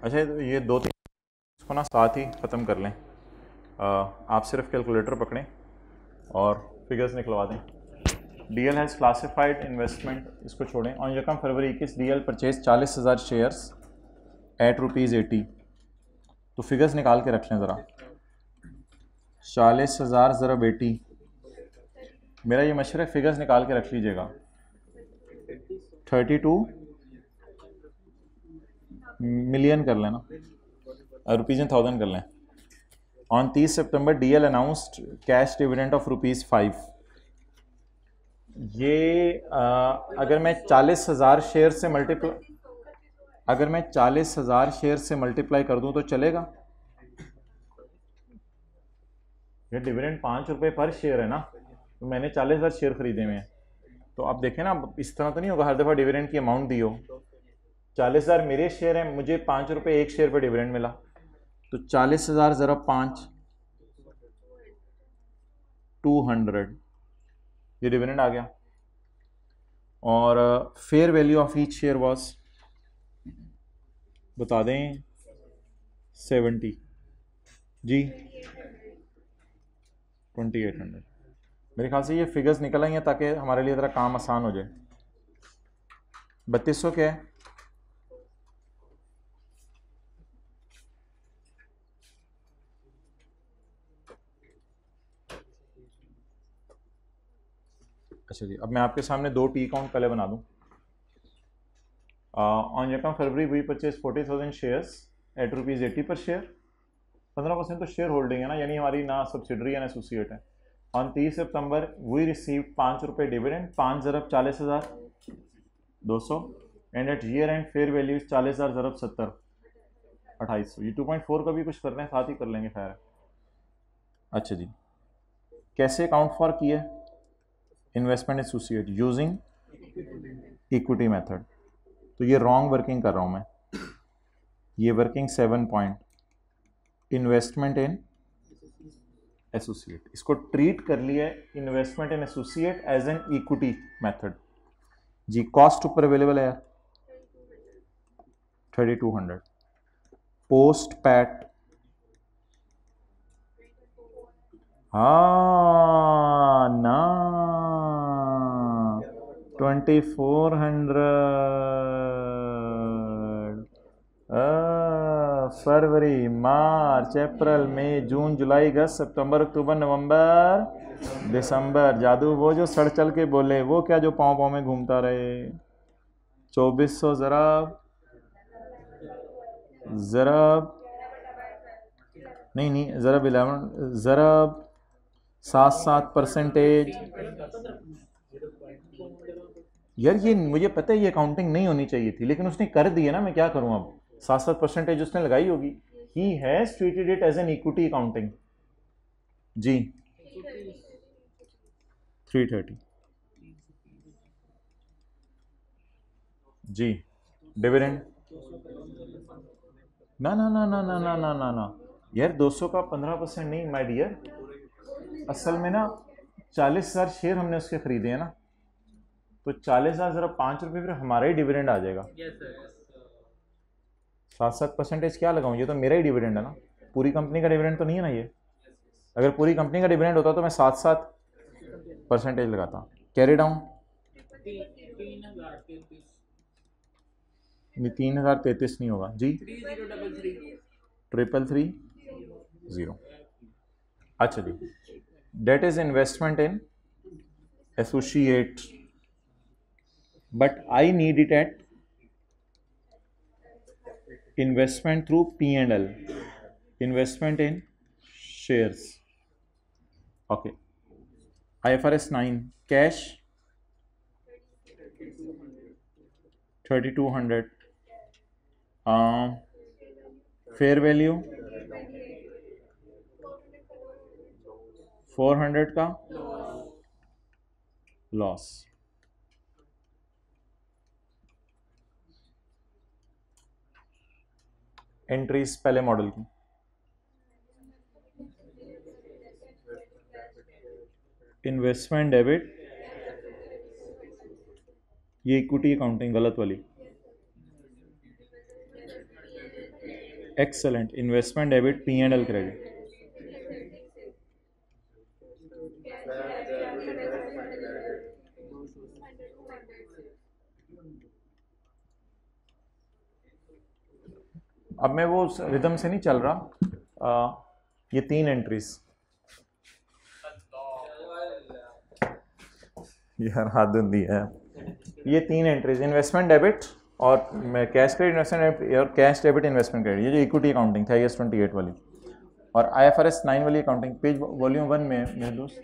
अच्छा, तो ये दो तीन इसको ना साथ ही ख़त्म कर लें। आप सिर्फ कैलकुलेटर पकड़ें और फिगर्स निकलवा दें। डीएल हैज़ क्लासिफाइड इन्वेस्टमेंट, इसको छोड़ें। ऑन यकम फरवरी 21 डीएल परचेज 40,000 शेयर्स एट ₹80। तो फिगर्स निकाल के रख लें ज़रा। 40,000 ज़रब 80, मेरा ये मशवरा है फिगर्स निकाल के रख लीजिएगा। 32 मिलियन कर लेना, रुपीज़ इन थाउजेंड कर लें। On 30 September DL announced cash dividend of ₹5। ये अगर मैं 40,000 शेयर से मल्टीप्लाई अगर मैं 40,000 शेयर से मल्टीप्लाई कर दूं तो चलेगा? ये डिविडेंड ₹5 पर शेयर है ना, तो मैंने 40,000 शेयर खरीदे हुए हैं। तो आप देखें ना, इस तरह तो नहीं होगा हर दफ़ा डिविडेंड की अमाउंट दी हो। 40,000 मेरे शेयर हैं, मुझे ₹5 एक शेयर पर डिविडेंड मिला, तो 40,000 ज़रब 5, 200, ये डिविडेंड आ गया। और fair value of each share was, बता दें, 70 जी, 2800। मेरे ख्याल से ये फिगर्स निकल आई हैं ताकि हमारे लिए ज़रा काम आसान हो जाए। 3200 क्या है? अच्छा जी, अब मैं आपके सामने दो टी अकाउंट पहले बना दूं। ऑन यकम फरवरी वी परचेज 40,000 शेयर्स एट ₹80 पर शेयर। 15% तो शेयर होल्डिंग है ना, यानी हमारी ना सब्सिडरी है ना एसोसिएट है। ऑन 30 सितंबर वी रिसीव ₹5 डिविडेंड, 5 ज़रब 40,000 200, and at year end fair value 40,000 ज़रब 70 2800। ये 2.4 का भी कुछ कर रहे हैं, साथ ही कर लेंगे, खैर। अच्छा जी, कैसे अकाउंट फॉर किया? Investment associate using equity method. तो ये रॉन्ग वर्किंग कर रहा हूं मैं। ये working 7 point, investment in associate, इसको ट्रीट कर लिया है investment in associate as an equity method जी। कॉस्ट ऊपर अवेलेबल है 3200। पोस्ट पैट, हाँ ना, 2400। फरवरी, मार्च, अप्रैल, मई, जून, जुलाई, अगस्त, सितंबर, अक्टूबर, नवंबर, दिसंबर। जादू वो जो सड़ चल के बोले, वो क्या जो पाँव पाँव में घूमता रहे। 2400 ज़रब ज़रब नहीं नहीं, ज़रब 11, ज़रब 7% यार ये मुझे पता है ये अकाउंटिंग नहीं होनी चाहिए थी, लेकिन उसने कर दी है ना, मैं क्या करूं अब। 7% उसने लगाई होगी। He has treated it as an equity accounting जी। 330 जी। डिविडेंड, ना ना ना ना ना ना ना ना ना यार, 200 का 15% नहीं माय डियर। असल में ना 40,000 शेयर हमने उसके खरीदे हैं ना, तो 40,000 ज़रा ₹5 फिर हमारा ही डिविडेंड आ जाएगा। 7% क्या लगाऊं, ये तो मेरा ही डिविडेंड है ना, पूरी कंपनी का डिविडेंड तो नहीं है ना ये। अगर पूरी कंपनी का डिविडेंड होता तो मैं 7% लगाता। कैरी डाउन, 3033 नहीं होगा जी, 33330। अच्छा जी, debt is investment in associate, but I need it at investment through P&L, investment in shares. Okay, IFRS 9 cash 3200, fair value 400 का लॉस। एंट्रीज पहले मॉडल की, इन्वेस्टमेंट डेबिट, ये इक्विटी अकाउंटिंग गलत वाली, excellent, investment debit, P and L credit. अब मैं वो rhythm से नहीं चल रहा, ये 3 एंट्रीज, यार हाथ धुंधी है, ये 3 एंट्रीज इन्वेस्टमेंट डेबिट और कैश क्रेडिट इन्वेस्टमेंट और कैश डेबिट इन्वेस्टमेंट क्रेडिट, ये जो इक्विटी अकाउंटिंग था IAS 28 वाली और IFRS 9 वाली अकाउंटिंग, पेज वॉल्यूम 1 में मेरे दोस्त।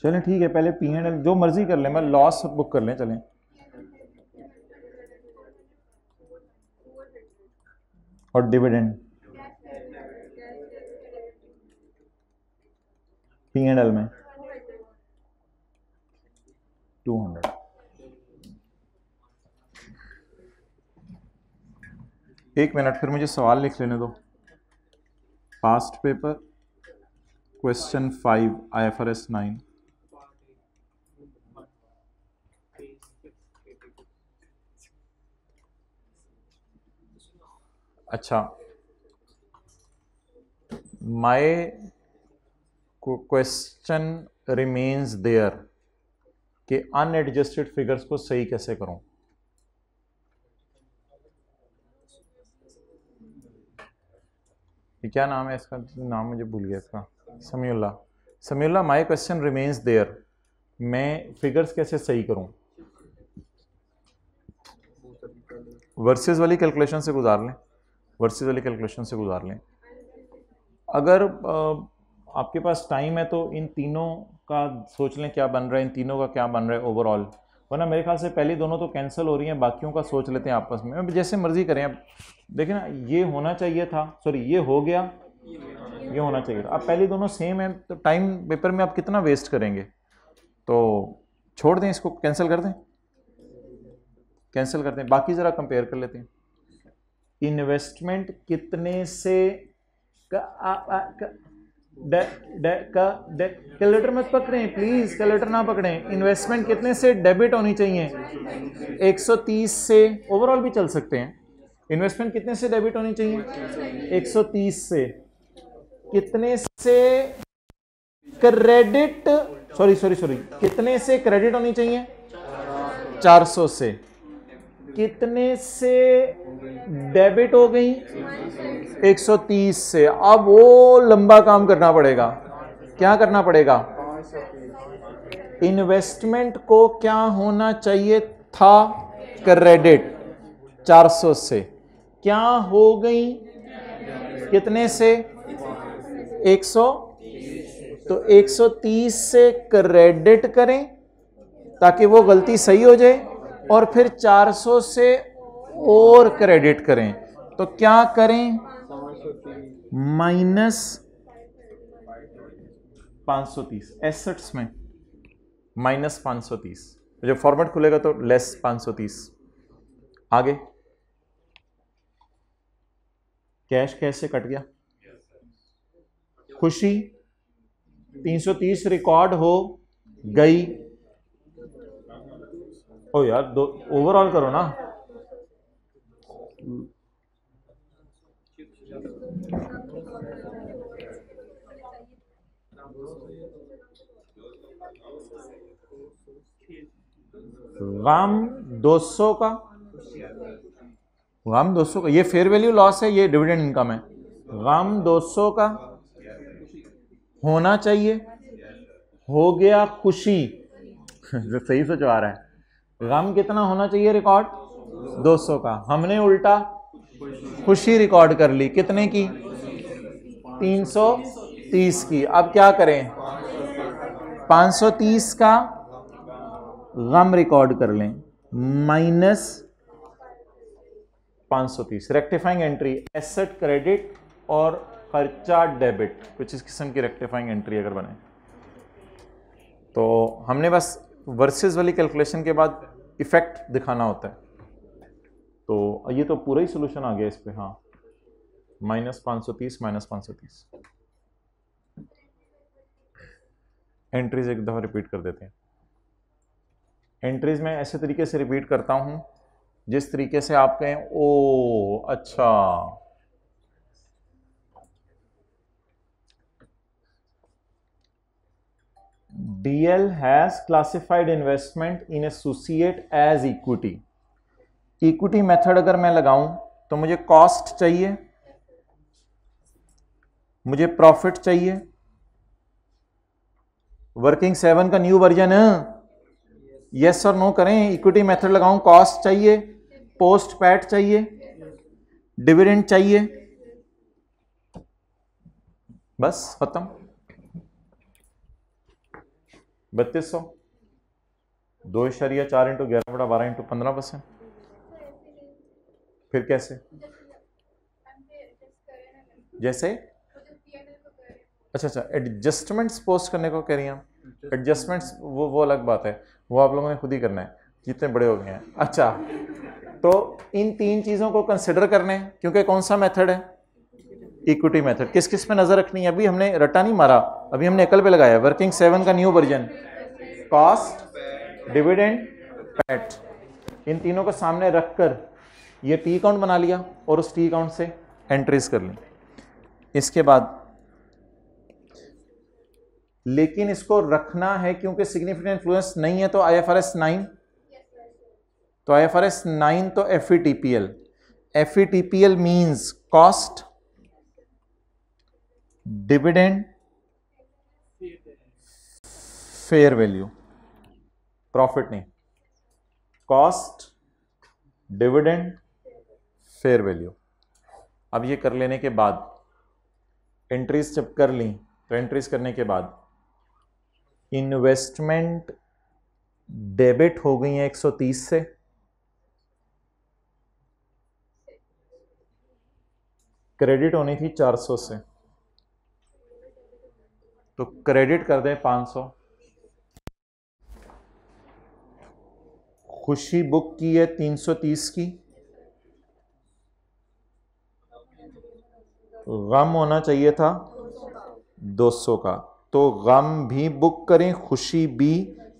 चलें ठीक है, पहले पी एंड एल जो मर्जी कर लें, मैं लॉस बुक कर लें, चलें। और डिविडेंड पी एंड एल में 200। एक मिनट, फिर मुझे सवाल लिख लेने दो। Past paper question 5 IFRS 9। अच्छा, माय क्वेश्चन रिमेन्स देयर कि अनएडजस्टेड फिगर्स को सही कैसे करूं। ये क्या नाम है इसका, नाम मुझे भूल गया इसका, Samiullah. My question remains there, मैं फिगर्स कैसे सही करूं। वर्सेस वाली कैलकुलेशन से गुजार लें, अगर आपके पास टाइम है तो इन तीनों का सोच लें क्या बन रहा है, इन तीनों का क्या बन रहा है ओवरऑल, वरना मेरे ख्याल से पहली दोनों तो कैंसिल हो रही हैं, बाकियों का सोच लेते हैं आपस में, जैसे मर्जी करें। अब देखें ना, ये होना चाहिए था, सॉरी ये हो गया, ये होना चाहिए था। अब पहली दोनों सेम है तो टाइम पेपर में आप कितना वेस्ट करेंगे, तो छोड़ दें इसको, कैंसिल कर दें, बाकी ज़रा कंपेयर कर लेते हैं। इन्वेस्टमेंट कितने से कैलकुलेटर मत पकड़ें प्लीज, कैलकुलेटर ना पकड़ें। इन्वेस्टमेंट कितने से डेबिट होनी चाहिए, 130 से, ओवरऑल भी चल सकते हैं। इन्वेस्टमेंट कितने से डेबिट होनी चाहिए, 130 से। कितने से क्रेडिट, सॉरी कितने से क्रेडिट होनी चाहिए, 400 से। कितने से डेबिट हो गई, 130 से। अब वो लंबा काम करना पड़ेगा, क्या करना पड़ेगा, इन्वेस्टमेंट को क्या होना चाहिए था, क्रेडिट 400 से, क्या हो गई कितने से, 100, तो 130 से क्रेडिट करें ताकि वो गलती सही हो जाए, और फिर 400 से और क्रेडिट करें, तो क्या करें, माइनस 530 एसेट्स में, माइनस 530, जब फॉर्मेट खुलेगा तो लेस 530। आगे कैश कैसे कट गया, खुशी 330 रिकॉर्ड हो गई। ओ यार, दो ओवरऑल करो ना, गाम 200 का, ये फेयर वैल्यू लॉस है, ये डिविडेंड इनकम है। गाम 200 का होना चाहिए, हो गया खुशी सही से जो आ रहा है। गम कितना होना चाहिए रिकॉर्ड, 200 का, हमने उल्टा खुशी रिकॉर्ड कर ली, कितने की, 330 की। अब क्या करें, 530 का गम रिकॉर्ड कर लें, minus 530। Rectifying entry, asset credit और खर्चा डेबिट, कुछ इस किस्म की रेक्टिफाइंग एंट्री अगर बने तो हमने बस वर्सेस वाली कैलकुलेशन के बाद इफेक्ट दिखाना होता है। तो ये तो पूरा ही सोल्यूशन आ गया इस पे। हाँ, माइनस 530 माइनस 530। एंट्रीज एक दफ़ा रिपीट कर देते हैं। एंट्रीज में ऐसे तरीके से रिपीट करता हूं जिस तरीके से आप कहें ओ अच्छा। DL has classified investment in associate as equity। Equity method अगर मैं लगाऊं तो मुझे कॉस्ट चाहिए, मुझे प्रॉफिट चाहिए। वर्किंग 7 का न्यू वर्जन यस और नो करें। इक्विटी मेथड लगाऊं, कॉस्ट चाहिए, पोस्ट पैट चाहिए, डिविडेंड चाहिए, बस खत्म। 3200 2.4 इंटू 11/12 इंटू 15%। फिर कैसे? जैसे अच्छा एडजस्टमेंट्स पोस्ट करने को कह रही हैं आप। एडजस्टमेंट्स वो अलग बात है, वो आप लोगों ने खुद ही करना है, जितने बड़े हो गए हैं। अच्छा, तो इन 3 चीज़ों को कंसिडर करने हैं, क्योंकि कौन सा मेथड है? Equity method. किस किस पे नजर रखनी है? अभी हमने रट्टा नहीं मारा, अभी हमने अकल पे लगाया। वर्किंग 7 का new version, cost, dividend, PAT, इन तीनों को सामने रखकर ये टी अकाउंट बना लिया और उस टी अकाउंट से एंट्रीज कर ली। इसके बाद लेकिन इसको रखना है क्योंकि सिग्निफिकेंट इन्फ्लुएंस नहीं है, तो IFRS 9, तो IFRS 9 तो FETPL। FETPL means cost, dividend, fair value, profit नहीं, कॉस्ट, डिविडेंड, फेयर वैल्यू। अब ये कर लेने के बाद एंट्रीज जब कर ली, तो एंट्रीज करने के बाद इन्वेस्टमेंट डेबिट हो गई है 130 से, क्रेडिट होनी थी 400 से, तो क्रेडिट कर दें 500। खुशी बुक की है 330 की, गम होना चाहिए था 200 का, तो गम भी बुक करें, खुशी भी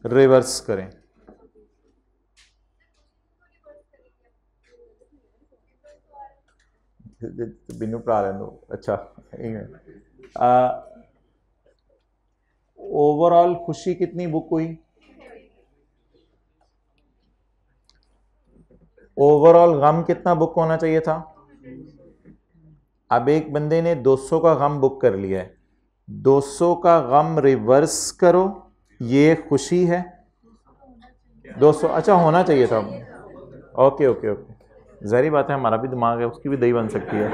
रिवर्स करें। बिन्नू पढ़ा रहे दो। अच्छा, ओवरऑल खुशी कितनी बुक हुई? ओवरऑल गम कितना बुक होना चाहिए था? अब एक बंदे ने 200 का गम बुक कर लिया है, 200 का गम रिवर्स करो, ये खुशी है 200। अच्छा, होना चाहिए था। ओके ओके ओके, ज़ाहिर बात है, हमारा भी दिमाग है, उसकी भी दही बन सकती है।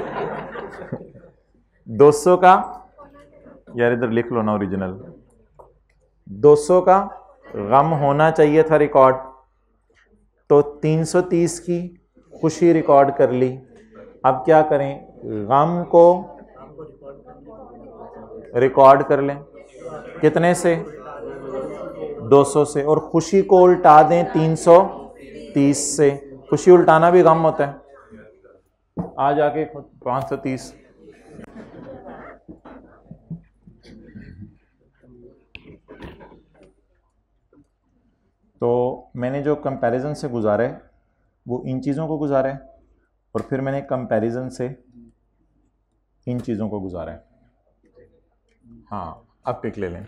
200 का, यार इधर लिख लो ना ओरिजिनल, 200 का गम होना चाहिए था रिकॉर्ड, तो 330 की खुशी रिकॉर्ड कर ली। अब क्या करें? गम को रिकॉर्ड कर लें, कितने से? 200 से, और खुशी को उल्टा दें 330 से। खुशी उल्टाना भी गम होता है। आ जाके 530। तो मैंने जो कंपैरिजन से गुजारा है वो इन चीज़ों को गुजारा है, और फिर मैंने कंपैरिजन से इन चीज़ों को गुजारा है। हाँ, अब पिक ले लें।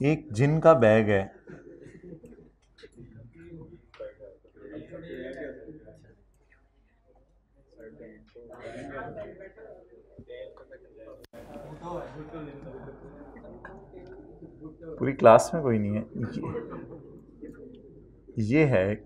एक जिन का बैग है, पूरी क्लास में कोई नहीं है, ये है एक,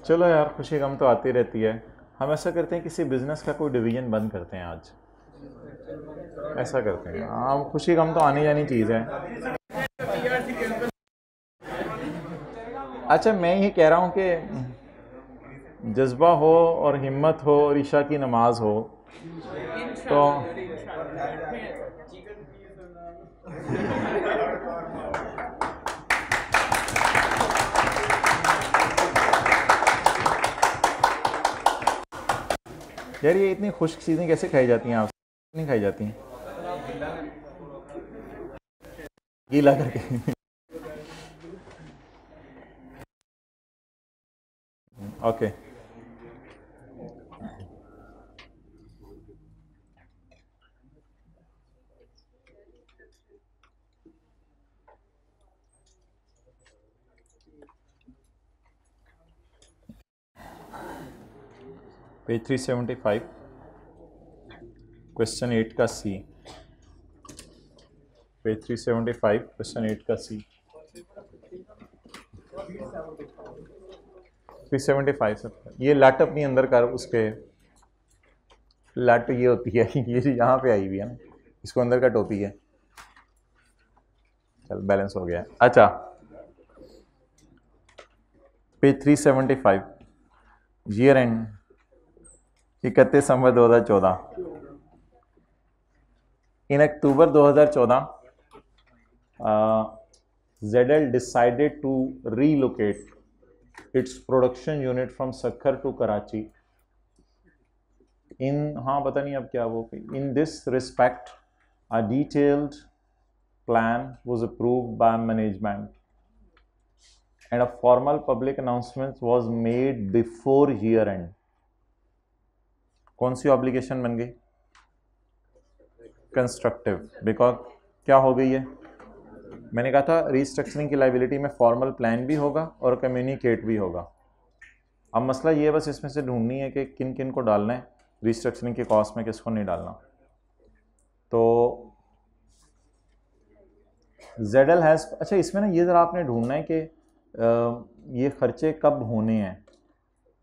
चलो यार, खुशी गम तो आती रहती है। हम ऐसा करते हैं, किसी बिजनेस का कोई डिवीजन बंद करते हैं आज, ऐसा करते हैं। हाँ, खुशी गम तो आनी जानी चीज़ है। अच्छा, मैं ये कह रहा हूँ कि जज्बा हो और हिम्मत हो और ईशा की नमाज हो तो यार ये इतनी खुश्क चीज़ें कैसे खाई जाती हैं आपसे? नहीं खाई जाती हैं गीला करके। ओके पेज 375 क्वेश्चन 8 का सी। पेज 375 क्वेश्चन 8 का सी। 375 सर। ये लट अपनी अंदर कर उसके लट ये होती है ये यहाँ पे आई हुई है ना, इसको अंदर का टोपी है। चल बैलेंस हो गया। अच्छा page 375 year and 31 December 2014। In October 2014 ZL decided to relocate its production unit from Sakhar to Karachi. हाँ पता नहीं अब क्या वो। In this respect, a detailed plan was approved by management and a formal public announcement was made before year end. कौन सी obligation बन गई? Constructive. Because क्या हो गई है? मैंने कहा था रीस्ट्रक्चरिंग की लाइबिलिटी में फॉर्मल प्लान भी होगा और कम्युनिकेट भी होगा। अब मसला ये बस इसमें से ढूंढनी है कि किन किन को डालना है रीस्ट्रक्चरिंग के कॉस्ट में, किसको नहीं डालना। तो ZL हैज़, अच्छा इसमें ना ये ज़रा आपने ढूंढना है कि ये खर्चे कब होने हैं।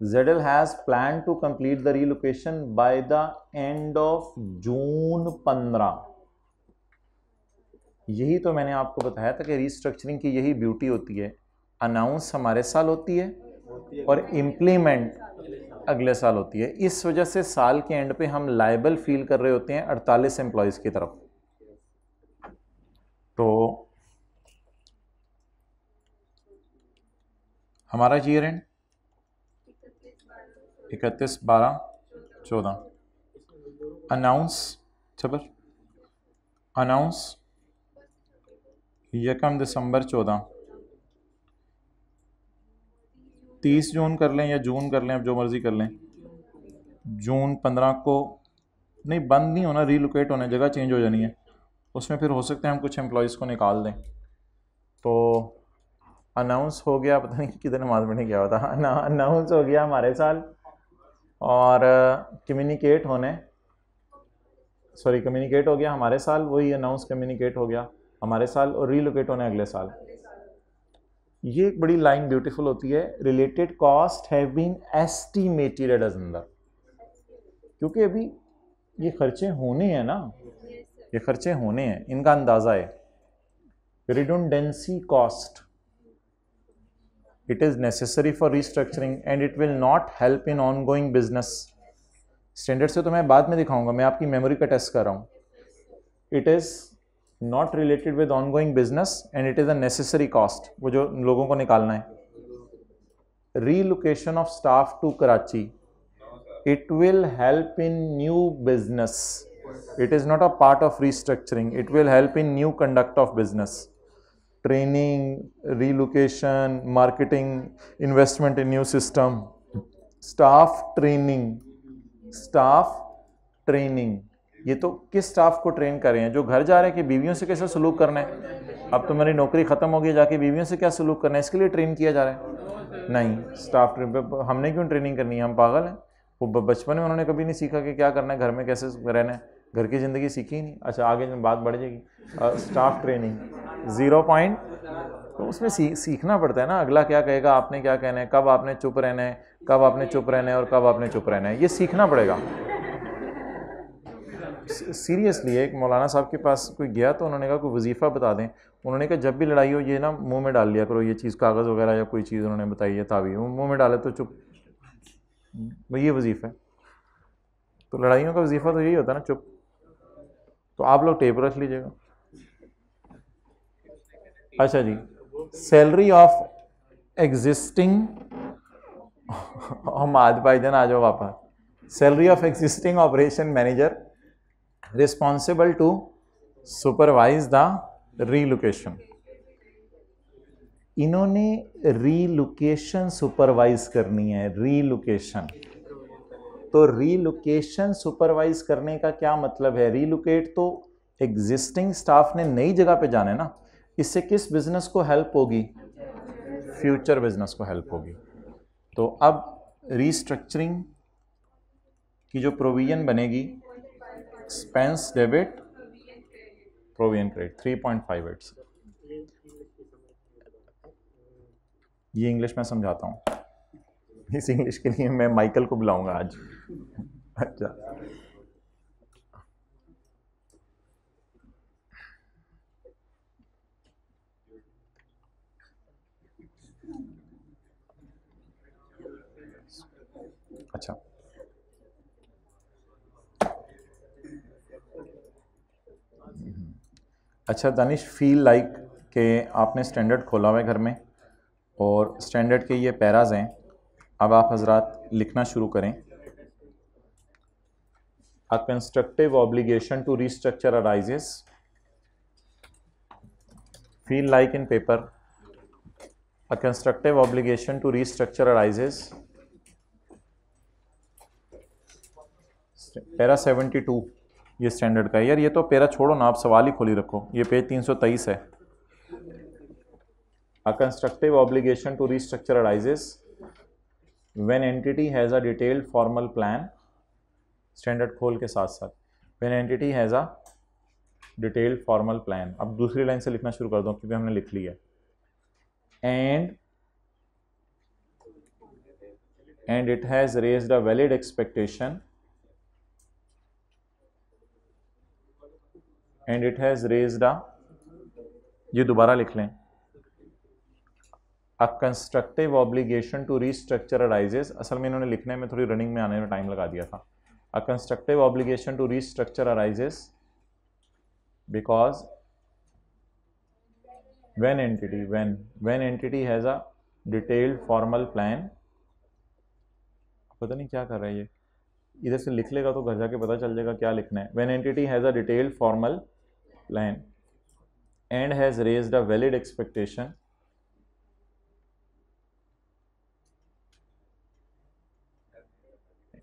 ZL has plan to complete the relocation by the end of June 15। यही तो मैंने आपको बताया था कि रीस्ट्रक्चरिंग की यही ब्यूटी होती है, अनाउंस हमारे साल होती है और इम्प्लीमेंट अगले साल होती है। इस वजह से साल के एंड पे हम लायबल फील कर रहे होते हैं 48 एम्प्लॉयज की तरफ। तो हमारा ईयर एंड 31/12/14 अनाउंस खबर अनाउंस 1 दिसंबर 14। 30 जून कर लें या जून कर लें, अब जो मर्जी कर लें। जून 15 को नहीं, बंद नहीं होना, रीलोकेट होने, जगह चेंज हो जानी है। उसमें फिर हो सकता है हम कुछ एम्प्लॉयज़ को निकाल दें। तो अनाउंस हो गया, पता नहीं किधर नमाज पढ़ने गया हुआ था। अनाउंस हो गया हमारे साल और कम्युनिकेट हो गया हमारे साल, वही अनाउंस कम्युनिकेट हो गया हमारे साल और रीलोकेट होने अगले साल। ये एक बड़ी लाइन ब्यूटीफुल होती है, related cost have been estimated as अंदर, क्योंकि अभी ये खर्चे होने हैं ना, ये खर्चे होने हैं, इनका अंदाजा है। Redundancy cost, it is necessary for restructuring and it will not help in on going business. Standard से तो मैं बाद में दिखाऊंगा, मैं आपकी मेमोरी का टेस्ट कर रहा हूँ। It is not related with on going business and it is a necessary cost, वो जो लोगों को निकालना है। Relocation of staff to Karachi, it will help in new business, it is not a part of restructuring, it will help in new conduct of business, training, relocation, marketing, investment in new system, staff training। ये तो किस staff को train कर रहे हैं? जो घर जा रहे हैं कि बीवियों से कैसे सलूक करना है, अब तुम्हारी नौकरी ख़त्म हो गई, जाके बीवियों से क्या सलूक करना है, इसके लिए ट्रेन किया जा रहा है? नहीं, स्टाफ हमने क्यों ट्रेनिंग करनी है? हम पागल हैं? वो बचपन में उन्होंने कभी नहीं सीखा कि क्या करना है, घर में कैसे रहना है, घर की ज़िंदगी सीखी ही नहीं। अच्छा आगे बात बढ़ जाएगी। स्टाफ ट्रेनिंग 0 पॉइंट, तो उसमें सीखना पड़ता है ना, अगला क्या कहेगा, आपने क्या कहना है, कब आपने चुप रहना है, कब आपने चुप रहना है और कब आपने चुप रहना है, ये सीखना पड़ेगा। सीरियसली एक मौलाना साहब के पास कोई गया तो उन्होंने कहा कोई वजीफ़ा बता दें। उन्होंने कहा जब भी लड़ाई हो ये ना मुंह में डाल लिया करो, ये चीज़ कागज़ वगैरह या कोई चीज़ उन्होंने बताई है तावीज़, वो मुंह में डाले तो चुप, भाई ये वजीफ़ा है। तो लड़ाइयों का वजीफ़ा तो यही होता है ना, चुप। तो आप लोग टेप रख लीजिएगा। अच्छा जी, सैलरी ऑफ एग्जिस्टिंग हमाद भाईजान आ जाओ वापस। Salary of existing operation manager responsible to supervise the relocation. इन्होंने रीलोकेशन सुपरवाइज करनी है, रीलोकेशन। तो रीलोकेशन सुपरवाइज करने का क्या मतलब है? रीलोकेट तो एग्जिस्टिंग स्टाफ ने नई जगह पे जाना है ना। इससे किस बिजनेस को हेल्प होगी? फ्यूचर बिजनेस को हेल्प होगी। तो अब रीस्ट्रक्चरिंग की जो प्रोविजन बनेगी, एक्सपेंस डेबिट प्रोविजन क्रेडिट 3.58 से। ये इंग्लिश में समझाता हूँ। इस इंग्लिश के लिए मैं माइकल को बुलाऊंगा आज। अच्छा, अच्छा, अच्छा दानिश, फील लाइक कि आपने स्टैंडर्ड खोला हुआ है घर में और स्टैंडर्ड के ये पैराज हैं। अब आप हजरात लिखना शुरू करें। A constructive obligation to restructure arises. Feel like in paper, a constructive obligation to restructure arises. Para 72 ये स्टैंडर्ड का है यार। ये तो पैरा छोड़ो ना, आप सवाल ही खोली रखो। ये पेज 323 है। A constructive obligation to restructure arises when entity has a detailed formal plan, standard खोल के साथ साथ, when entity has a detailed formal plan। अब दूसरी लाइन से लिखना शुरू कर दो क्योंकि हमने लिख लिया। and it has raised a valid expectation, and it has raised a, ये दोबारा लिख लें, A constructive obligation to restructure arises। असल में इन्होंने लिखने में थोड़ी रनिंग में आने में टाइम लगा दिया था। A constructive obligation to restructure arises because when entity has a detailed formal plan। पता नहीं क्या कर रहा है ये, इधर से लिख लेगा तो घर जाके पता चल जाएगा क्या लिखना है। When entity has a detailed formal plan and has raised a valid expectation,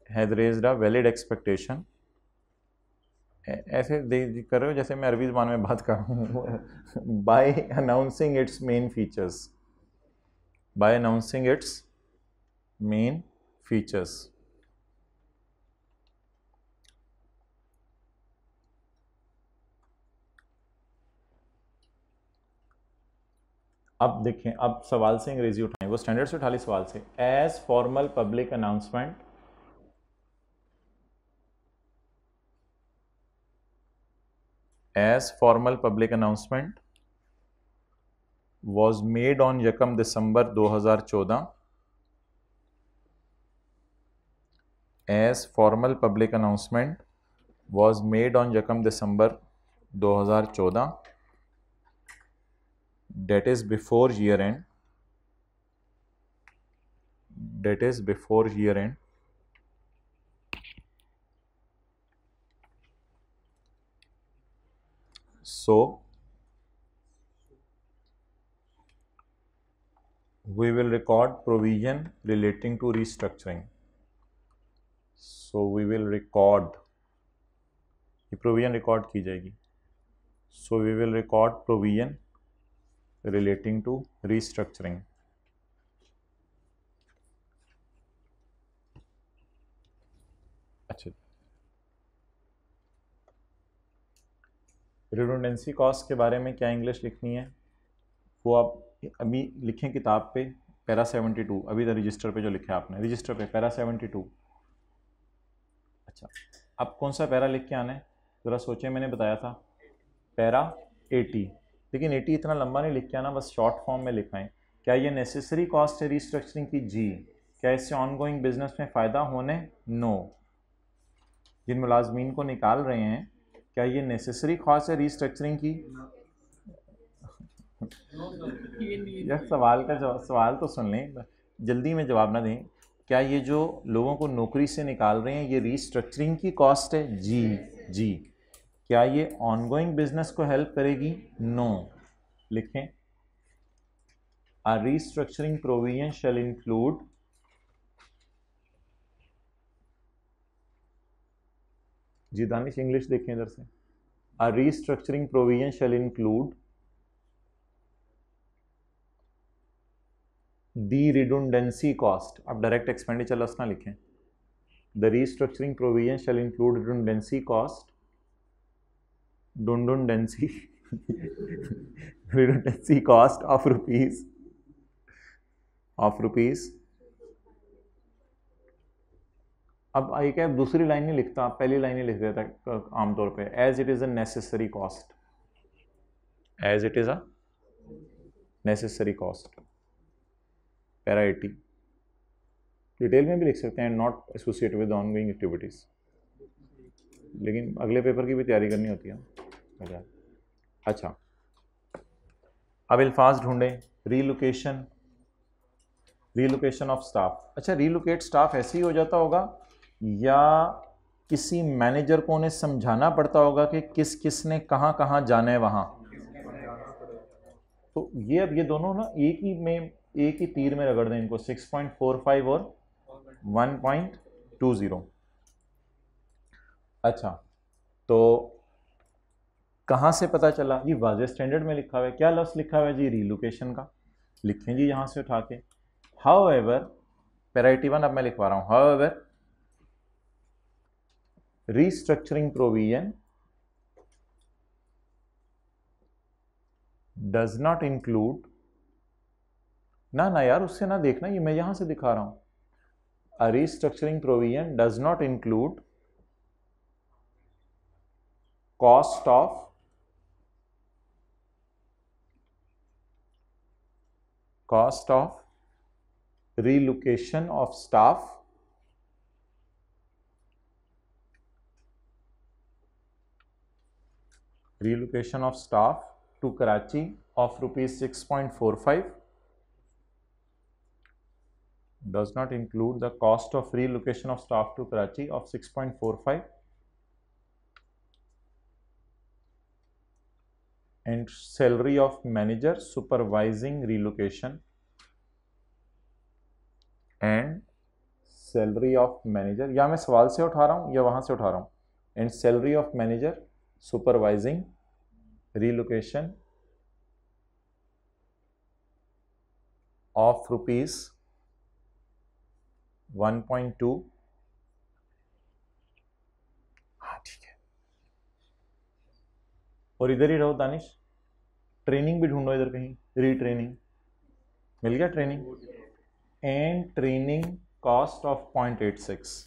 has raised a valid expectation। ऐसे कर रहे हो जैसे मैं अरबी ज़बान में बात कर रहा हूँ। By announcing its main features, by announcing its main features. अब देखें, अब सवाल से अंग्रेजी उठाएं, वो स्टैंडर्ड से उठा ली सवाल से। As formal public announcement, as formal public announcement was made on 1 December 2014, as formal public announcement was made on 1 December 2014, that is before year end, that is before year end। So we will record provision relating to restructuring। So we will record, ये provision record की जाएगी। So we will record provision relating to restructuring। अच्छा, redundancy cost के बारे में क्या English लिखनी है वो आप अभी लिखें किताब पे, पैरा 72। अभी तो रजिस्टर पे जो लिखा है आपने, रजिस्टर पे पैरा 72। अच्छा, अब कौन सा पैरा लिख के आना है? ज़रा सोचें, मैंने बताया था पैरा 80, लेकिन 80 इतना लंबा नहीं लिख के आना, बस शॉर्ट फॉर्म में लिखाएं। क्या ये नेसेसरी कॉस्ट है रीस्ट्रक्चरिंग की? जी। क्या इससे ऑनगोइंग बिजनेस में फ़ायदा होने? नो। जिन मुलाजमीन को निकाल रहे हैं, क्या ये नेसेसरी कॉस्ट है रीस्ट्रक्चरिंग की? यार सवाल तो सुन लें, जल्दी में जवाब ना दें। क्या ये जो लोगों को नौकरी से निकाल रहे हैं ये रीस्ट्रक्चरिंग की कॉस्ट है? जी जी। क्या ये ऑनगोइंग बिजनेस को हेल्प करेगी? नो। लिखें, a restructuring provision shall include जी दानिश इंग्लिश देखें इधर से, a restructuring provision shall include the redundancy cost. अब डायरेक्ट एक्सपेंडिचर लस ना लिखें, the restructuring provision shall include redundancy cost, redundancy redundancy cost of rupees अब एक है दूसरी लाइन नहीं लिखता, आप पहली लाइन ही लिख देता आमतौर पे, as it is a necessary cost, as it is a necessary cost, para 80। Detail में भी लिख सकते हैं, not associate with ongoing activities, लेकिन अगले पेपर की भी तैयारी करनी होती है। अच्छा, अब अल्फाज ढूंढें। Relocation, relocation of staff. अच्छा, रीलोकेट स्टाफ ऐसे ही हो जाता होगा या किसी मैनेजर को उन्हें समझाना पड़ता होगा कि किस किस ने कहाँ कहाँ जाना है वहाँ? तो ये अब ये दोनों ना एक ही तीर में रगड़ दें इनको, 6.45 और 1.20। अच्छा, तो कहाँ से पता चला? ये वाज़ेह स्टैंडर्ड में लिखा हुआ है। क्या लफ्ज़ लिखा हुआ है जी? रीलोकेशन का। लिखें जी यहाँ से उठा के, हाउएवर, पैरा 81 अब मैं लिखवा रहा हूँ, however restructuring provision does not include, ना यार उससे ना देखना, ये मैं यहां से दिखा रहा हूं, a restructuring provision does not include cost of relocation of staff to Karachi of rupees 6.45 does not include the cost of relocation of staff to Karachi of 6.45 and salary of manager supervising relocation and salary of manager, या मैं सवाल से उठा रहा हूँ या वहाँ से उठा रहा हूँ, and salary of manager supervising relocation of rupees 1.2। हाँ ठीक है, और इधर ही रहो दानिश, ट्रेनिंग भी ढूंढो इधर कहीं, रीट्रेनिंग मिल गया, training and training cost of 0.86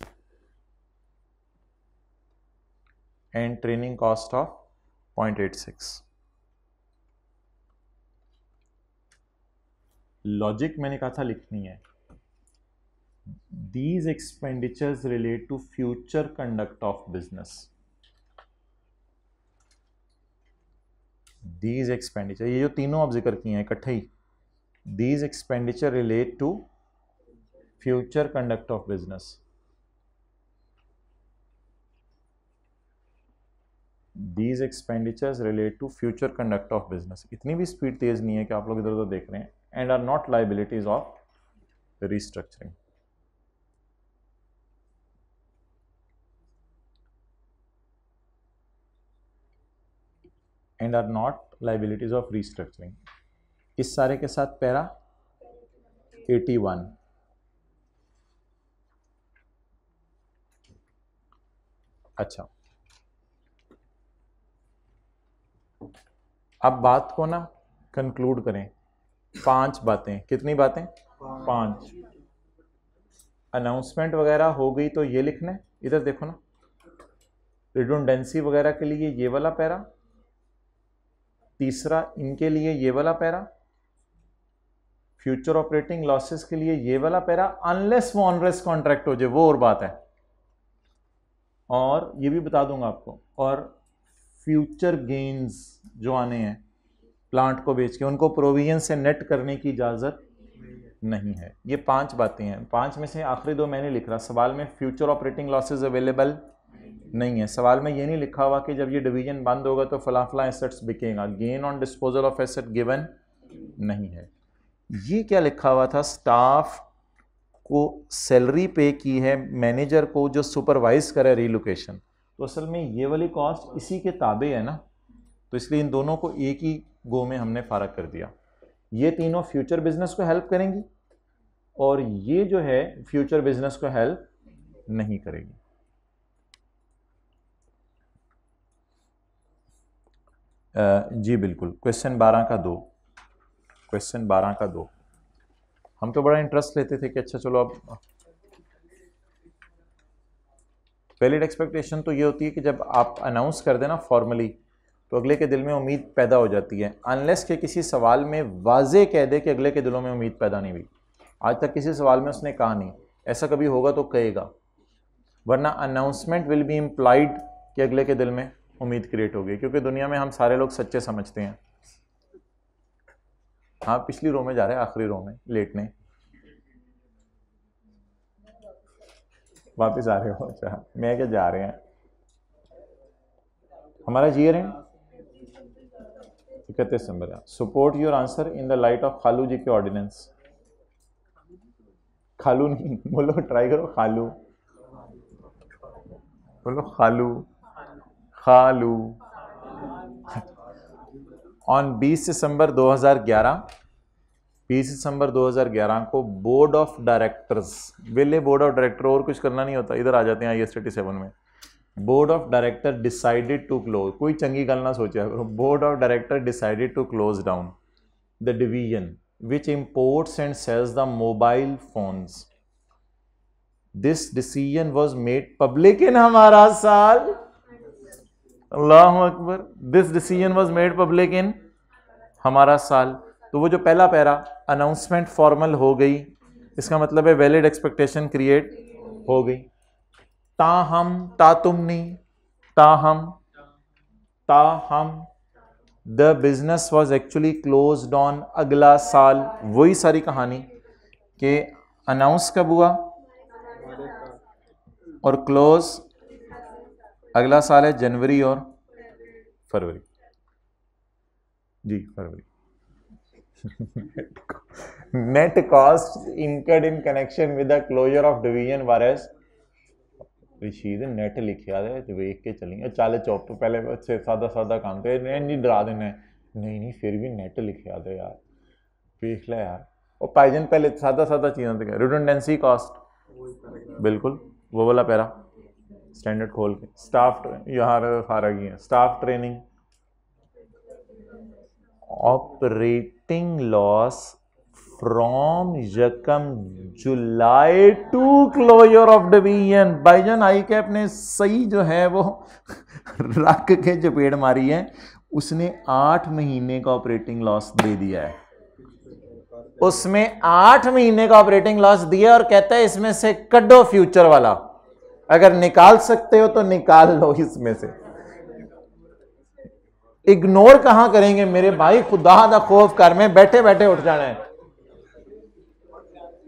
and training cost of 0.86। Logic मैंने कहा था लिखनी है, these expenditures relate to future conduct of business, these expenditure, ये जो तीनों आप जिक्र किए हैं इकट्ठे ही, these expenditure relate to future conduct of business, these expenditures relate to future conduct of business। इतनी भी स्पीड तेज नहीं है कि आप लोग इधर उधर देख रहे हैं, and are not liabilities of restructuring, and are not liabilities of restructuring। इस सारे के साथ पैरा 81। अच्छा, अब बात को ना कंक्लूड करें, 5 बातें। कितनी बातें? 5। अनाउंसमेंट वगैरह हो गई तो ये लिखना है, इधर देखो ना, रिडंडेंसी वगैरह के लिए ये वाला पैरा, तीसरा इनके लिए ये वाला पैरा, फ्यूचर ऑपरेटिंग लॉसेस के लिए ये वाला पैरा, अनलेस वो ऑनरेस्ट कॉन्ट्रैक्ट हो जाए वो और बात है। और ये भी बता दूंगा आपको, और फ्यूचर गेन्स जो आने हैं प्लांट को बेच के, उनको प्रोविजन से नेट करने की इजाजत नहीं है। ये 5 बातें हैं। 5 में से आखिरी 2 मैंने लिख रहा, सवाल में फ्यूचर ऑपरेटिंग लॉसेज अवेलेबल नहीं है। सवाल में ये नहीं लिखा हुआ कि जब ये डिवीजन बंद होगा तो फला फला एसेट्स बिकेगा। Gain on disposal of asset given नहीं है। ये क्या लिखा हुआ था, स्टाफ को सैलरी पे की है मैनेजर को जो सुपरवाइज करे रीलोकेशन। तो असल में ये वाली कॉस्ट इसी के ताबे है ना, तो इसलिए इन दोनों को एक ही गो में हमने फारग कर दिया। ये तीनों फ्यूचर बिजनेस को हेल्प करेंगी और ये जो है फ्यूचर बिजनेस को हेल्प नहीं करेगी। जी बिल्कुल। क्वेश्चन 12 का 2, क्वेश्चन 12 का 2 हम तो बड़ा इंटरेस्ट लेते थे कि अच्छा चलो अब वैलिड एक्सपेक्टेशन तो ये होती है कि जब आप अनाउंस कर देना फॉर्मली तो अगले के दिल में उम्मीद पैदा हो जाती है, अनलेस के किसी सवाल में वाजे कह दे कि अगले के दिलों में उम्मीद पैदा नहीं हुई। आज तक किसी सवाल में उसने कहा नहीं, ऐसा कभी होगा तो कहेगा, वरना अनाउंसमेंट विल बी इम्प्लाइड कि अगले के दिल में उम्मीद क्रिएट होगी, क्योंकि दुनिया में हम सारे लोग सच्चे समझते हैं। हाँ पिछली रो में जा रहे हैं, आखिरी रो में लेटने, वापस आ रहे हो? अच्छा मैं क्या जा रहे हैं, हमारा जीयर है 31 दिसंबर। Support your answer in the light of खालू जी के ऑर्डिनेंस। खालू नहीं बोलो, ट्राई करो खालू बोलो, खालू खालू। ऑन 20 दिसंबर 2011 को बोर्ड ऑफ डायरेक्टर्स, वेले बोर्ड ऑफ डायरेक्टर, और कुछ करना नहीं होता, इधर आ जाते हैं IAS 37 में। Board of director decided to close, कोई चंगी गल ना सोचा करो, board of director decided to close down the division which imports and sells the mobile phones. This decision was made public in हमारा साल, अल्लाहु अकबर। This decision was made public in हमारा साल। तो वो जो पहला पैरा, अनाउंसमेंट फॉर्मल हो गई, इसका मतलब है वैलिड एक्सपेक्टेशन क्रिएट हो गई। ताहम, तातुमनी, ताहम the business was actually closed on, अगला साल, वही सारी कहानी कि अनाउंस कब हुआ और क्लोज अगला साल है जनवरी और फरवरी। जी फरवरी। Net cost incurred in connection with the closure of division virus. Rashid net लिखा है तो वेख के चलेंगे, चल चुप, पहले अच्छे सादा सादा काम तो नहीं डरा देना, नहीं फिर भी नेट लिखा दे यार, देख ले यार। और पाइजन पहले सादा सादा चीज़ों से रिडंडेंसी कॉस्ट, बिल्कुल वो वाला पैरा स्टैंडर्ड खोल के। स्टाफ यहाँ फारा गई है, staff training, operating loss from यकम जुलाई टू क्लोजर ऑफ डिवीजन। भाईजान आई कैप ने सही जो है वो रख के चपेट मारी है, उसने 8 महीने का ऑपरेटिंग लॉस दे दिया है, उसमें 8 महीने का ऑपरेटिंग लॉस दिया और कहता है इसमें से कड्डो फ्यूचर वाला, अगर निकाल सकते हो तो निकाल लो इसमें से। इग्नोर कहां करेंगे मेरे भाई, खुदा दा खौफ कर, में बैठे बैठे उठ जाना है।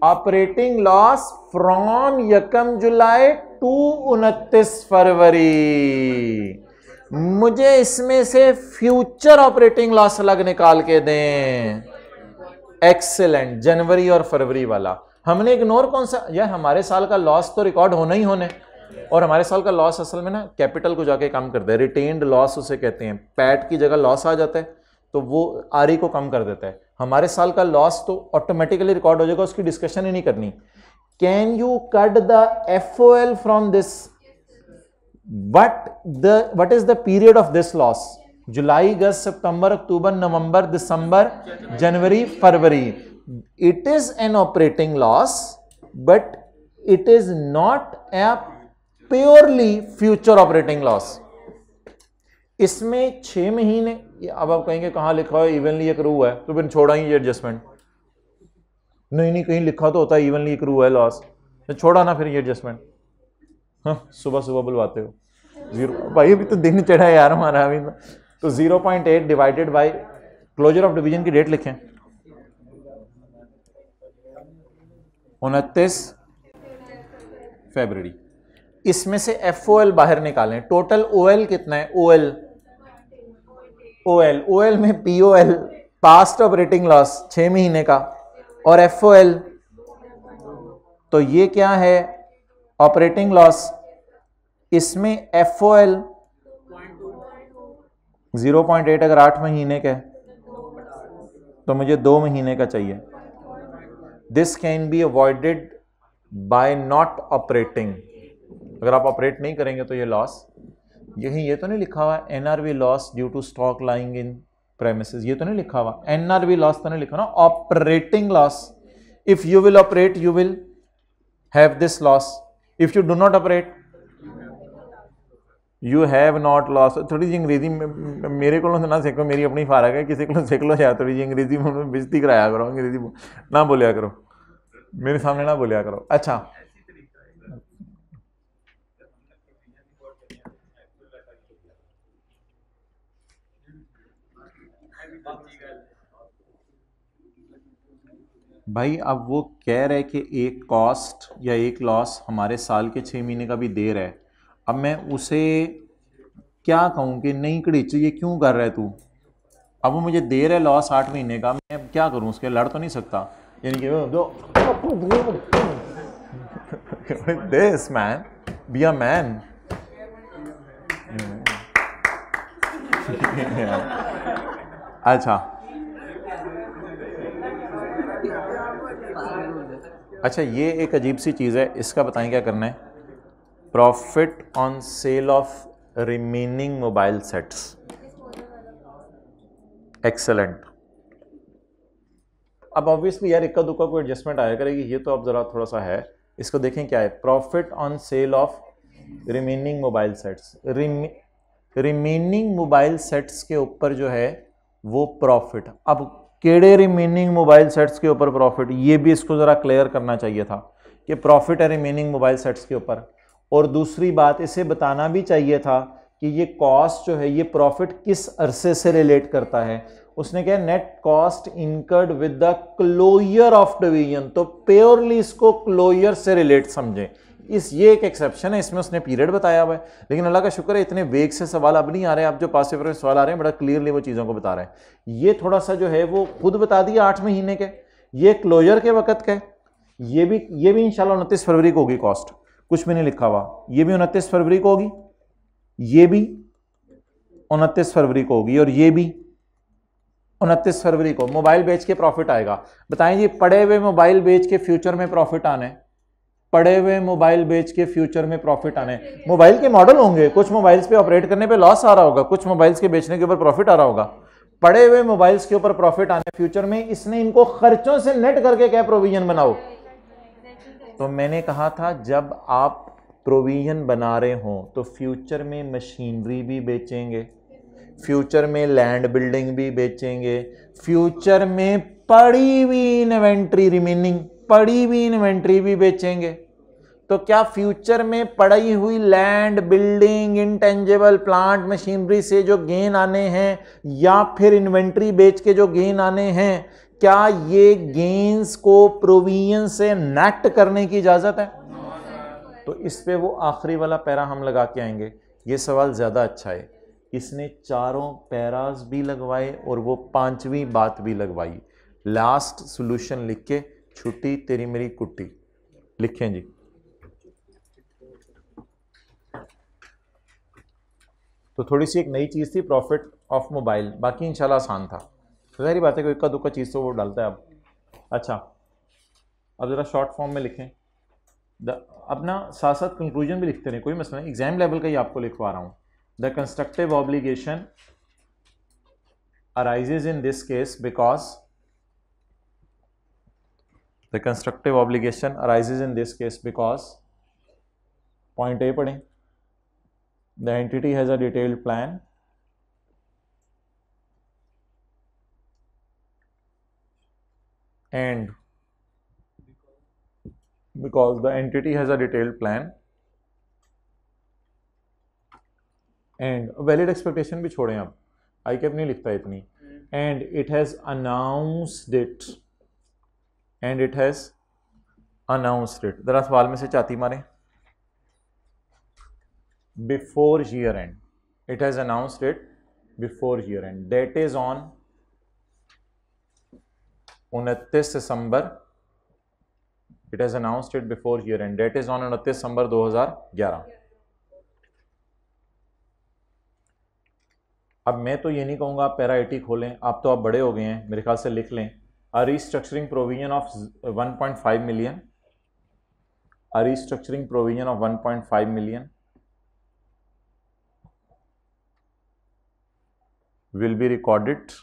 ऑपरेटिंग लॉस फ्रॉम यकम जुलाई टू 29 फरवरी, मुझे इसमें से फ्यूचर ऑपरेटिंग लॉस अलग निकाल के दें। एक्सेलेंट, जनवरी और फरवरी वाला हमने इग्नोर कौन सा, यार हमारे साल का लॉस तो रिकॉर्ड होना ही होने, और हमारे साल का लॉस असल में ना कैपिटल को जाके कम करता है, रिटेन्ड लॉस उसे कहते हैं। पैट की जगह लॉस आ जाता है तो वो आरई को कम कर देता है। हमारे साल का लॉस तो ऑटोमेटिकली रिकॉर्ड हो जाएगा, उसकी डिस्कशन ही नहीं करनी। Can you cut the FOL from this, what is the period of this loss? July, August, September, October, November, December, January, February. It is an operating loss but it is not a purely future operating loss. इसमें 6 महीने, अब आप कहेंगे कहां लिखा है evenly accrue है, तो फिर छोड़ा ही ये एडजस्टमेंट। नहीं कहीं लिखा तो होता है इवनली एक्रू है लॉस, तो छोड़ा ना फिर ये एडजस्टमेंट। हाँ, सुबह सुबह बुलवाते हो जीरो, भाई अभी तो दिन चढ़ा है यार हमारा अभी तो 0.8 divided by closure of division की डेट लिखें 29 फरवरी। इसमें से FOL बाहर निकालें, टोटल OL कितना है, OL में POL पास्ट ऑपरेटिंग लॉस 6 महीने का, और FOL तो ये क्या है ऑपरेटिंग लॉस, इसमें FOL 0.8 अगर 8 महीने का तो मुझे 2 महीने का चाहिए। This can be avoided by not operating, अगर आप ऑपरेट नहीं करेंगे तो ये लॉस, यही ये तो नहीं लिखा हुआ NRV loss due to stock lying in premises, ये तो नहीं लिखा हुआ NRV लॉस तो नहीं लिखा ना, operating loss. If you will operate you will have this loss, if you do not operate you have not loss. थोड़ी जी अंग्रेजी मेरे को ना सीखो, मेरी अपनी फारक है, किसी को सीख लो यार, थोड़ी जी अंग्रेजी में बेइज्जती कराया करो, अंग्रेजी ना बोलिया करो, मेरे सामने ना बोलिया करो। अच्छा, भाई अब वो कह रहे कि एक कॉस्ट या एक लॉस हमारे साल के 6 महीने का भी दे रहा है, अब मैं उसे क्या कहूँ कि नहीं कड़ीच ये क्यों कर रहा है तू, अब वो मुझे दे रहा है लॉस 8 महीने का, मैं अब क्या करूँ, उसके लड़ तो नहीं सकता, यानी कि जो this man be a man. अच्छा ये एक अजीब सी चीज़ है, इसका बताएं क्या करना है, profit on sale of remaining mobile sets, excellent. अब ऑब्वियसली यार इक्का दुक्का कोई एडजस्टमेंट आया करेगी, ये तो अब जरा थोड़ा सा है, इसको देखें क्या है, profit on sale of remaining mobile sets, remaining mobile sets के ऊपर जो है वो प्रॉफिट, अब केड़े रिमेनिंग मोबाइल सेट्स के ऊपर प्रॉफिट, ये भी इसको जरा क्लियर करना चाहिए था कि प्रॉफिट है रिमेनिंग मोबाइल सेट्स के ऊपर, और दूसरी बात इसे बताना भी चाहिए था कि ये कॉस्ट जो है ये प्रॉफिट किस अरसे से रिलेट करता है। उसने कहा net cost incurred with the closure of division, तो प्योरली इसको क्लोजर से रिलेट समझें, ये एक एक्सेप्शन है, इसमें उसने पीरियड बताया हुआ है, लेकिन अल्लाह का शुक्र है इतने वेग से सवाल अब नहीं आ रहे, अब जो पास पेपर में सवाल आ रहे हैं बड़ा क्लियरली वो चीज़ों को बता रहे हैं। ये थोड़ा सा जो है वो खुद बता दिया 8 महीने के, ये क्लोजर के वक्त के, ये भी इंशाल्लाह 29 फरवरी को होगी कॉस्ट, कुछ भी नहीं लिखा हुआ, ये भी 29 फरवरी को होगी, ये भी 29 फरवरी को होगी, और ये भी 29 फरवरी को मोबाइल बेच के प्रॉफिट आएगा। बताएं जी, पड़े हुए मोबाइल बेच के फ्यूचर में प्रॉफिट आने, पड़े हुए मोबाइल बेच के फ्यूचर में प्रॉफिट आने, मोबाइल के मॉडल होंगे, कुछ मोबाइल्स पे ऑपरेट करने पे लॉस आ रहा होगा, कुछ मोबाइल्स के बेचने के ऊपर प्रॉफिट आ रहा होगा, पड़े हुए मोबाइल्स के ऊपर प्रॉफिट आने फ्यूचर में, इसने इनको खर्चों से नेट करके क्या प्रोविजन बनाओ। तो मैंने कहा था जब आप प्रोविजन बना रहे हो तो फ्यूचर में मशीनरी भी बेचेंगे, फ्यूचर में लैंड बिल्डिंग भी बेचेंगे, फ्यूचर में पड़ी हुई इन्वेंट्री रिमेनिंग पड़ी हुई इन्वेंट्री भी बेचेंगे। तो क्या फ्यूचर में पड़ी हुई land building intangible plant machinery से जो गेन आने हैं, या फिर इन्वेंट्री बेच के जो गेन आने हैं, क्या ये गेन्स को प्रोविजन से नेट करने की इजाजत है? तो इस पे वो आखिरी वाला पैरा हम लगा के आएंगे। ये सवाल ज्यादा अच्छा है, इसने चारों पैराज भी लगवाए और वो 5वीं बात भी लगवाई। लास्ट सॉल्यूशन लिख के छुट्टी तेरी मेरी कुट्टी लिखें जी। तो थोड़ी सी एक नई चीज थी प्रॉफिट ऑफ मोबाइल, बाकी इंशाल्लाह आसान था। तो सारी बात है कोई इक्का दुक्का चीज तो वो डालता है अब। अच्छा अब जरा शॉर्ट फॉर्म में लिखें, अपना साथ साथ कंक्लूजन भी लिखते रहे, कोई मसला नहीं, एग्जाम लेवल का ही आपको लिखवा रहा हूं। The constructive obligation arises in this case because the constructive obligation arises in this case because point A पढ़ें, the entity has a detailed plan and because the entity has a detailed plan and valid expectation भी छोड़ें आप, आई cap नहीं लिखता इतनी, and it has announced it and it has announced it, जरा सवाल में से चाती मारें, before year end, it has announced it before year end, that is on 29 December, it has announced it before year end, that is on 29 दिसंबर 2011। अब मैं तो ये नहीं कहूँगा आप पैरा 80 खोलें, आप तो आप बड़े हो गए हैं, मेरे ख्याल से लिख लें, a restructuring provision of 1.5 million, a restructuring provision of 1.5 million will be recorded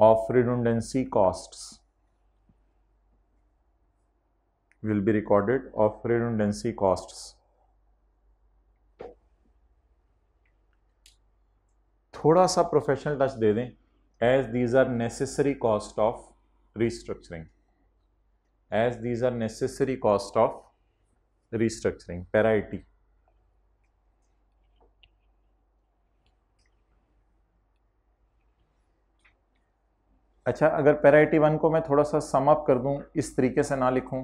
of redundancy costs, will be recorded of redundancy costs। थोड़ा सा प्रोफेशनल टच दे दें, as these are necessary cost of restructuring, as these are necessary cost of restructuring, para 80। अच्छा, अगर para 81 को मैं थोड़ा सा sum up कर दूं, इस तरीके से ना लिखूं,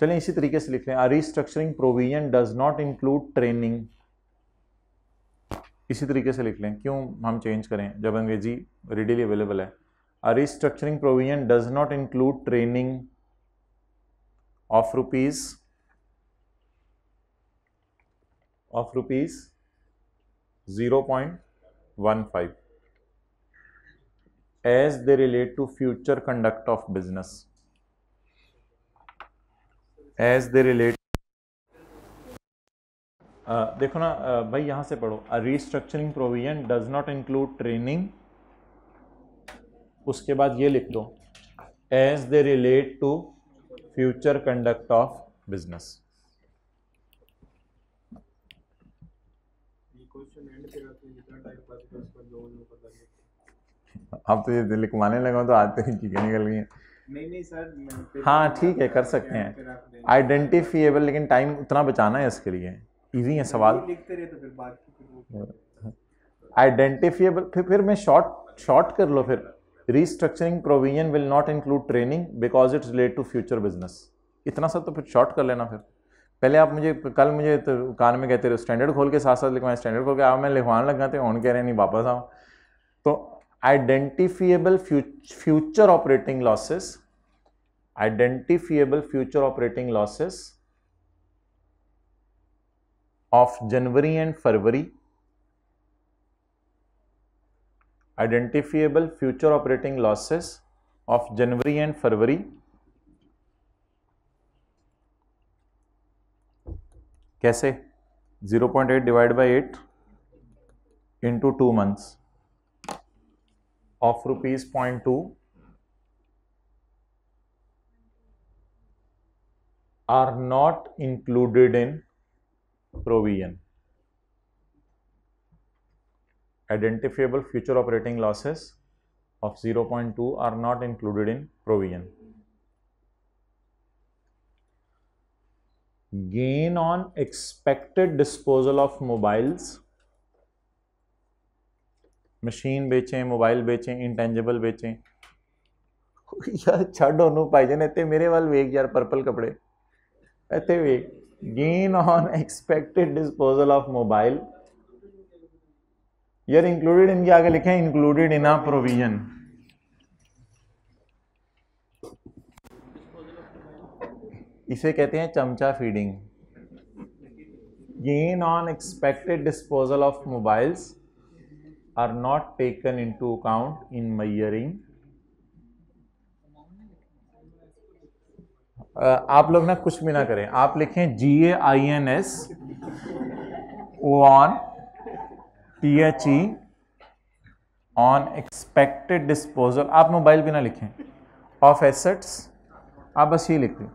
चलें इसी तरीके से लिख लें, restructuring provision does not include training, इसी तरीके से लिख लें, क्यों हम चेंज करें जब अंग्रेजी रेडीली अवेलेबल है। Restructuring provision does not include training of rupees 0.15 as they relate to future conduct of business, as they relate देखो ना भाई यहां से पढ़ो, a restructuring provision does not include training, उसके बाद ये लिख दो as they relate to future conduct of business। अब तो ये लिखवाने लगा तो आते ही चीजें निकल गई हैं। नहीं सर, हाँ ठीक है, कर सकते हैं आइडेंटिफिएबल, लेकिन टाइम उतना बचाना है इसके लिए, इजी है सवाल। आइडेंटिफिएबल फिर मैं शॉर्ट कर लो, फिर restructuring provision will not include training because its relate to future business, इतना सा तो फिर शॉर्ट कर लेना। फिर पहले आप मुझे कल मुझे तो कान में कहते रहे स्टैंडर्ड खोल के साथ साथ लिखवाएं, स्टैंडर्ड खोल के आओ, मैं लिखवाने लगा थे, ऑन कह रहे हैं नहीं वापस आओ। तो identifiable future operating losses, identifiable future operating losses of January and February, identifiable future operating losses of January and February कैसे 0.8 divided by 8 into 2 months of rupees 0.2 are not included in provision। Identifiable future operating losses of 0.2 are not included in provision। Gain on expected disposal of mobiles, machine बेचें, mobile बेचें, intangible बेचें, यार छड़ ओनू भाईजान इत्ते मेरे वाल वेख यार, पर्पल कपड़े इत्ते वेख, gain on expected disposal of mobile, यार इंक्लूडेड इनके आगे लिखे हैं इंक्लूडेड इन अ प्रोविजन, इसे कहते हैं चमचा feeding. gain on expected disposal of mobiles are not taken into account in measuring। आप लोग ना कुछ भी ना करें, आप लिखें GAINS ON THE on expected disposal, आप मोबाइल भी ना लिखें, ऑफ एसेट्स, आप बस ये लिख दें।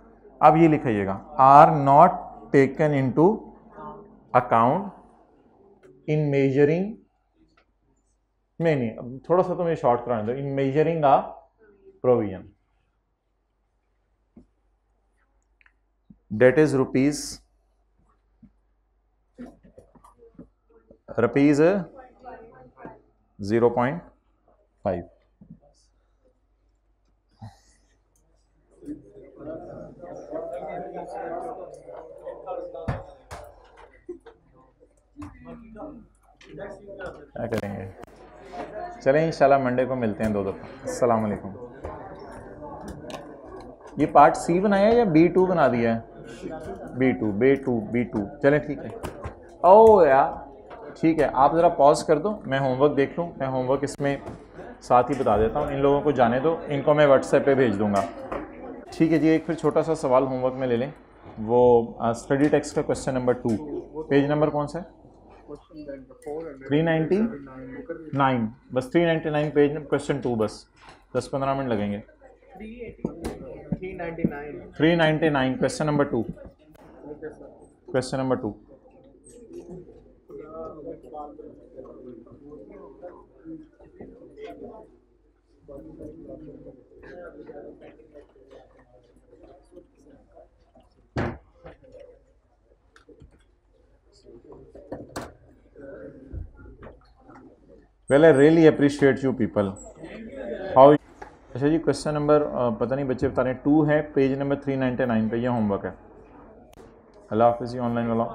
अब ये लिखिएगा, are not taken into account in measuring, नहीं अब थोड़ा सा तो मुझे शॉर्ट कराने दो, in measuring a provision date is rupees 0.5। क्या करेंगे, चलें इंशाल्लाह मंडे को मिलते हैं 2 दफ़ा। अस्सलाम वालेकुम। ये पार्ट सी बनाया है या B2 बना दिया है? B2 चलें ठीक है। ओ यार ठीक है, आप ज़रा पॉज कर दो, मैं होमवर्क देख लूँ। मैं होमवर्क इसमें साथ ही बता देता हूँ, इन लोगों को जाने दो, इनको मैं व्हाट्सएप पे भेज दूँगा। ठीक है जी, एक फिर छोटा सा सवाल होमवर्क में ले लें, वो स्टडी टेक्स्ट का क्वेश्चन नंबर 2, पेज नंबर कौन सा है? 399, बस 399 पेज क्वेश्चन 2, बस 10-15 मिनट लगेंगे। 399 question number 2, question number 2। Well, I really appreciate you people. How? अच्छा जी, क्वेश्चन नंबर पता नहीं बच्चे बता रहे हैं 2 है, पेज नंबर 399 पे, ये होमवर्क है। अल्लाह हाफिज़ जी, ऑनलाइन वाला।